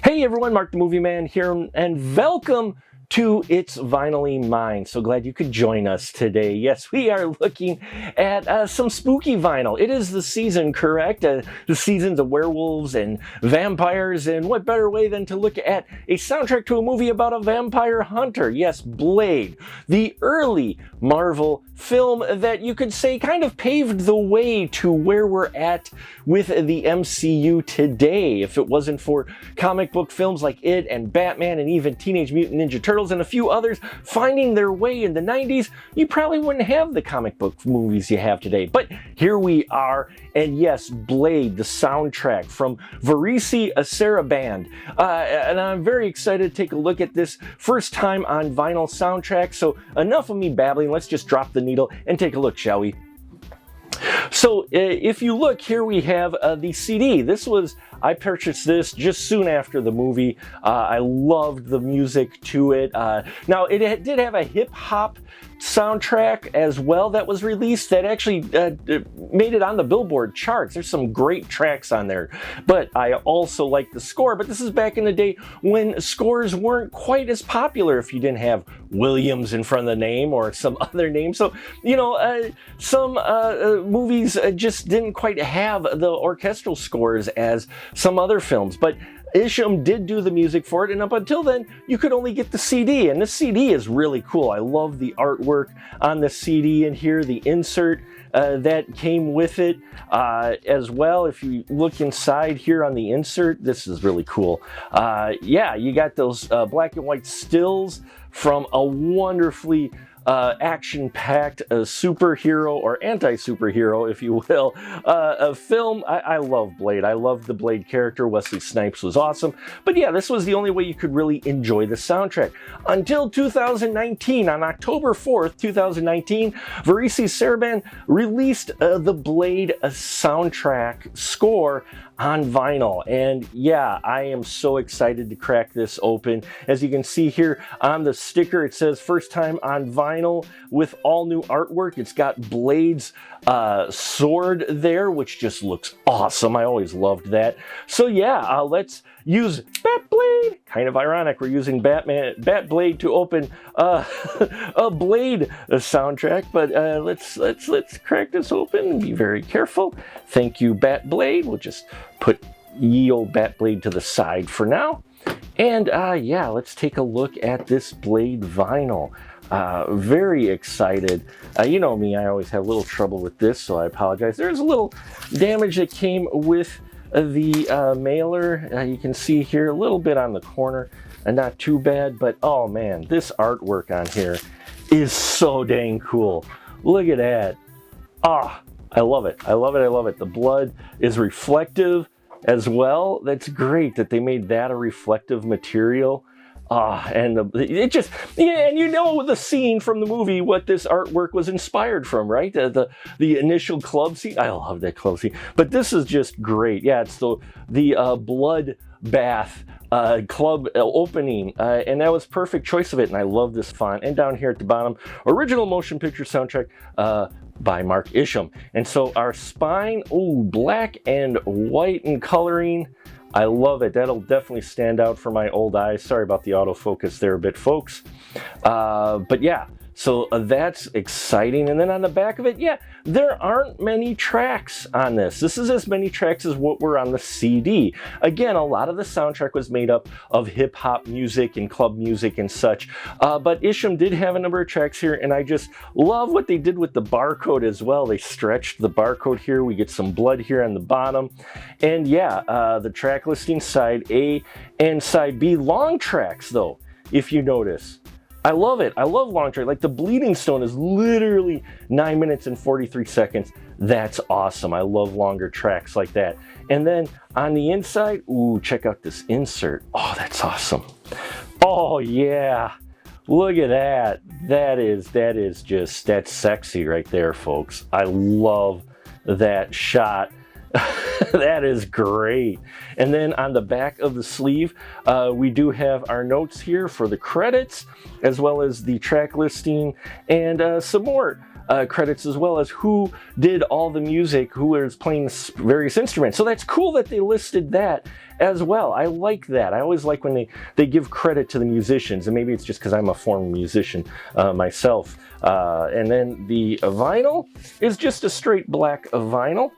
Hey everyone, Mark the Movie Man here, and welcome to It's Vinylly Mine. So glad you could join us today. Yes, we are looking at some spooky vinyl. It is the season, correct? The seasons of werewolves and vampires, and what better way than to look at a soundtrack to a movie about a vampire hunter? Yes, Blade, the early Marvel film that you could say kind of paved the way to where we're at with the MCU today. If it wasn't for comic book films like it and Batman and even Teenage Mutant Ninja Turtles and a few others finding their way in the 90s, you probably wouldn't have the comic book movies you have today. But here we are, and yes, Blade, the soundtrack from Varese Sarabande. And I'm very excited to take a look at this first time on vinyl soundtrack. So enough of me babbling, let's just drop the needle and take a look, shall we? So if you look here, we have the CD. I purchased this just soon after the movie. I loved the music to it. Now it did have a hip hop soundtrack as well that was released that actually made it on the Billboard charts. There's some great tracks on there, but I also like the score. But this is back in the day when scores weren't quite as popular if you didn't have Williams in front of the name or some other name. So, some movies just didn't quite have the orchestral scores as some other films, but Isham did do the music for it, and up until then, you could only get the CD, and the CD is really cool. I love the artwork on the CD, and here the insert that came with it as well. If you look inside here on the insert, this is really cool. Yeah, you got those black and white stills from a wonderfully action-packed superhero or anti-superhero, if you will, a film. I love Blade. I love the Blade character. Wesley Snipes was awesome. But yeah, this was the only way you could really enjoy the soundtrack. Until 2019, on October 4th, 2019, Varese Sarabande released the Blade soundtrack score on vinyl. And yeah, I am so excited to crack this open. As you can see here on the sticker, it says first time on vinyl with all new artwork. It's got Blade's sword there, which just looks awesome. I always loved that. So yeah, let's use Batblade. Kind of ironic, we're using Batblade to open a Blade soundtrack, but let's crack this open and be very careful. Thank you, Batblade. We'll just put ye old Batblade to the side for now. And yeah, let's take a look at this Blade vinyl. Very excited. You know me, I always have a little trouble with this, so I apologize. There's a little damage that came with the mailer. You can see here a little bit on the corner, and not too bad, but oh man, this artwork on here is so dang cool. Look at that. I love it. I love it. I love it. The blood is reflective as well. That's great that they made that a reflective material. And it just, yeah, and you know the scene from the movie, what this artwork was inspired from, right? The initial club scene. I love that club scene. But this is just great. Yeah, it's the blood bath club opening, and that was perfect choice of it. And I love this font. And down here at the bottom, original motion picture soundtrack by Mark Isham. And so our spine, black and white in coloring. I love it. That'll definitely stand out for my old eyes. Sorry about the autofocus there a bit, folks. But yeah, so that's exciting. And then on the back of it, yeah, there aren't many tracks on this. This is as many tracks as what were on the CD. Again, a lot of the soundtrack was made up of hip-hop music and club music and such. But Isham did have a number of tracks here, and I just love what they did with the barcode as well. They stretched the barcode here. We get some blood here on the bottom. And yeah, the track listing, side A and side B. Long tracks, though, if you notice. I love it. I love long track. Like the Bleeding Stone is literally 9 minutes and 43 seconds. That's awesome. I love longer tracks like that. And then on the inside, check out this insert. Oh, that's awesome. Oh yeah. Look at that. That's sexy right there, folks. I love that shot. That is great. And then on the back of the sleeve, we do have our notes here for the credits, as well as the track listing and some more credits, as well as who did all the music, who was playing various instruments. So that's cool that they listed that as well. I like that. I always like when they give credit to the musicians, and maybe it's just because I'm a former musician myself. And then the vinyl is just a straight black vinyl,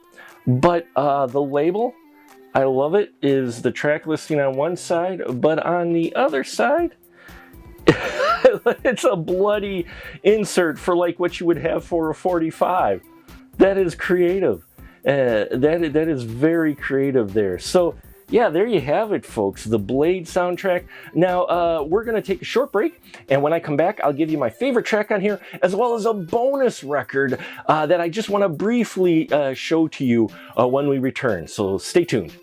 but the label, I love it, is the track listing on one side, but on the other side, it's a bloody insert for like what you would have for a 45. That is creative. That is very creative there. So yeah, there you have it, folks. The Blade soundtrack. Now, we're going to take a short break, and when I come back, I'll give you my favorite track on here, as well as a bonus record that I just want to briefly show to you when we return. So stay tuned.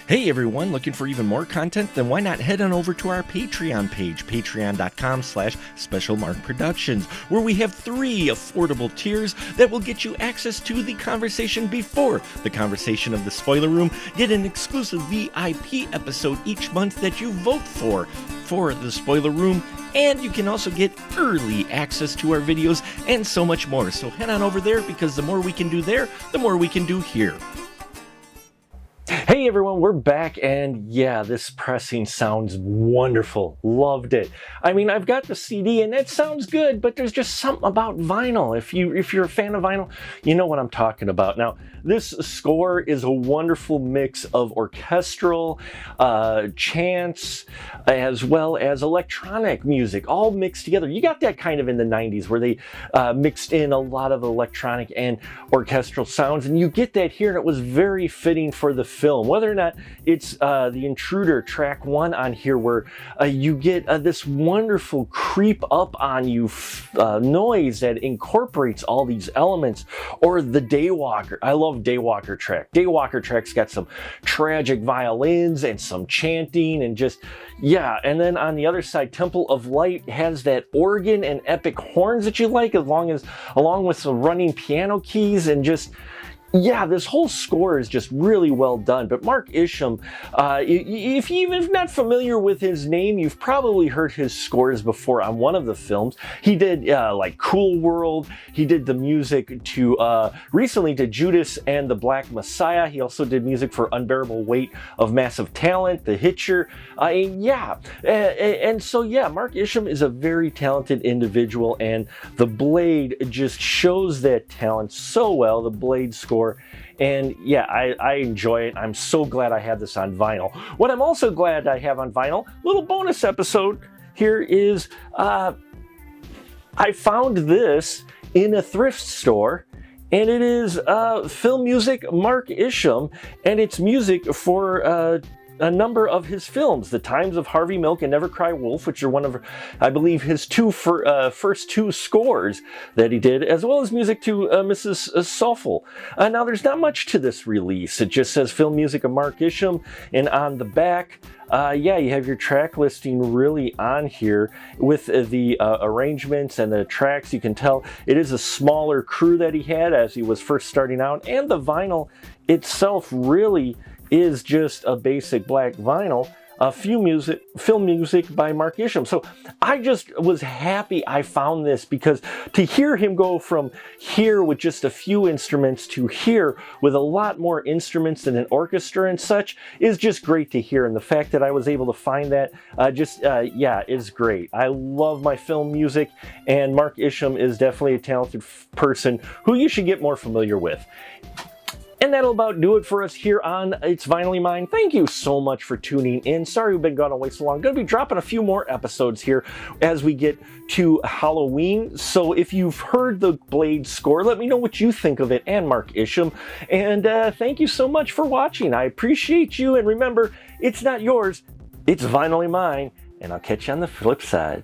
Hey everyone, looking for even more content? Then why not head on over to our Patreon page, patreon.com/specialmarkproductions, where we have 3 affordable tiers that will get you access to the conversation before the conversation of the spoiler room, get an exclusive VIP episode each month that you vote for the spoiler room, and you can also get early access to our videos and so much more. So head on over there, because the more we can do there, the more we can do here. Hey everyone, we're back, and yeah, this pressing sounds wonderful. Loved it. I mean, I've got the CD and it sounds good, but there's just something about vinyl. If you're a fan of vinyl, you know what I'm talking about. Now, this score is a wonderful mix of orchestral, chants, as well as electronic music, all mixed together. You got that kind of in the 90s where they mixed in a lot of electronic and orchestral sounds, and you get that here, and it was very fitting for the film. Whether or not it's The Intruder track 1 on here, where you get this wonderful creep up on you noise that incorporates all these elements, or the Daywalker. I love Daywalker track. Daywalker track's got some tragic violins and some chanting and just, yeah. And then on the other side, Temple of Light has that organ and epic horns that you like, along with some running piano keys, and just, yeah, this whole score is just really well done. But Mark Isham, if you're even not familiar with his name, you've probably heard his scores before on one of the films. He did like Cool World. He did the music to recently to Judas and the Black Messiah. He also did music for Unbearable Weight of Massive Talent, The Hitcher. And so yeah, Mark Isham is a very talented individual, and The Blade just shows that talent so well. The Blade score. And yeah, I enjoy it. I'm so glad I have this on vinyl. What I'm also glad I have on vinyl, little bonus episode here, is I found this in a thrift store, and it is Film Music Mark Isham, and it's music for a number of his films, The Times of Harvey Milk and Never Cry Wolf, which are one of, I believe, his first 2 scores that he did, as well as music to Mrs. Soffel. Now, there's not much to this release. It just says Film Music of Mark Isham, and on the back, yeah, you have your track listing really on here with the arrangements and the tracks. You can tell it is a smaller crew that he had as he was first starting out, and the vinyl itself really is just a basic black vinyl, film music by Mark Isham. So I just was happy I found this, because to hear him go from here with just a few instruments to here with a lot more instruments and an orchestra and such is just great to hear. And the fact that I was able to find that yeah, is great. I love my film music, and Mark Isham is definitely a talented person who you should get more familiar with. And that'll about do it for us here on It's Vinylly Mine. Thank you so much for tuning in. Sorry we've been gone away so long. Going to be dropping a few more episodes here as we get to Halloween. So if you've heard the Blade score, let me know what you think of it, and Mark Isham. And thank you so much for watching. I appreciate you. And remember, it's not yours, it's Vinylly Mine. And I'll catch you on the flip side.